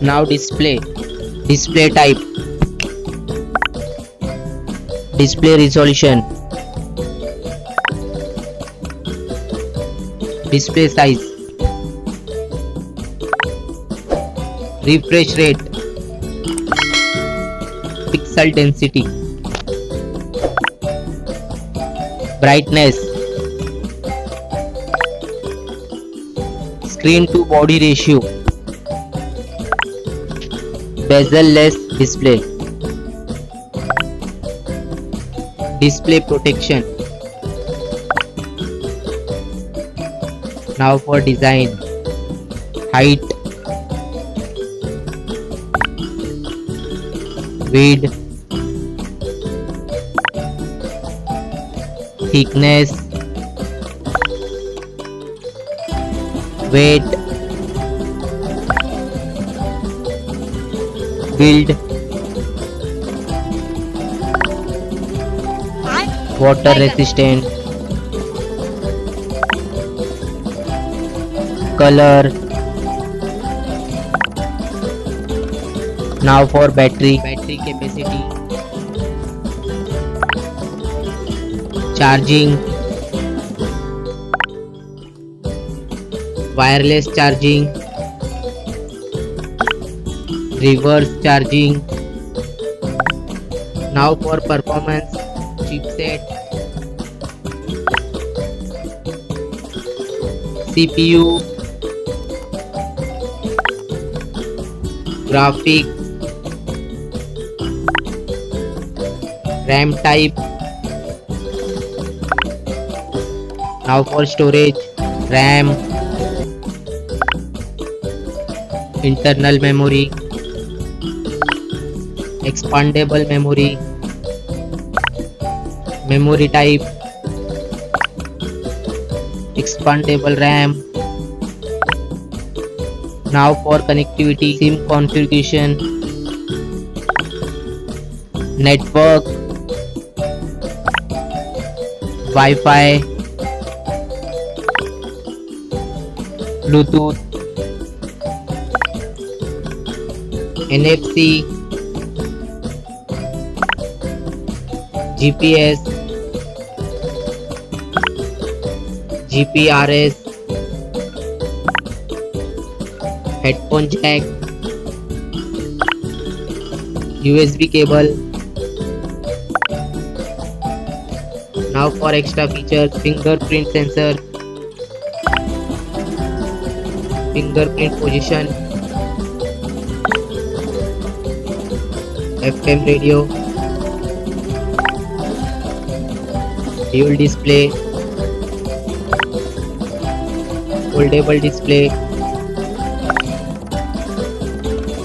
Now display type, display resolution, display size, refresh rate, pixel density, brightness, screen to body ratio, bezel-less display, display protection. Now for design, height, width, thickness, weight, build, water resistant, color. Now for battery capacity, charging, wireless charging, reverse charging. Now for performance, chipset, CPU, graphics, RAM type. Now for storage, RAM, internal memory, expandable memory, memory type, expandable RAM. Now for connectivity, SIM configuration, network, Wi-Fi, Bluetooth, NFC, GPS, GPRS, headphone jack, USB cable. Now for extra features, fingerprint sensor, fingerprint position, FM radio, dual display, foldable display,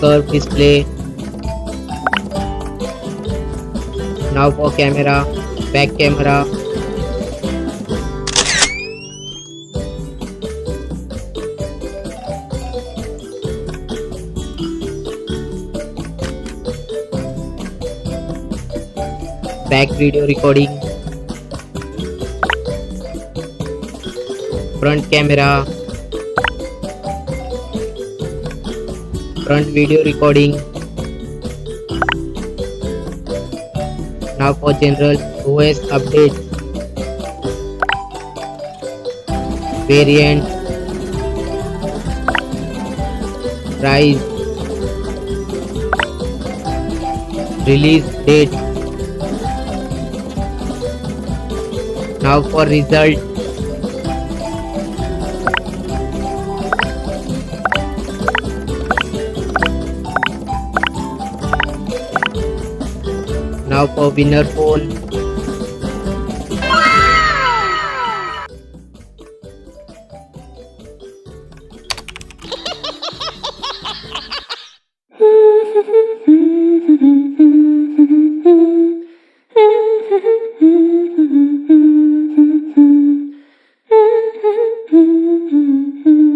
curved display. Now for camera, back camera, back video recording, front camera, front video recording. Now for general OS update, variant, price, release date. Now for result, now for winner phone,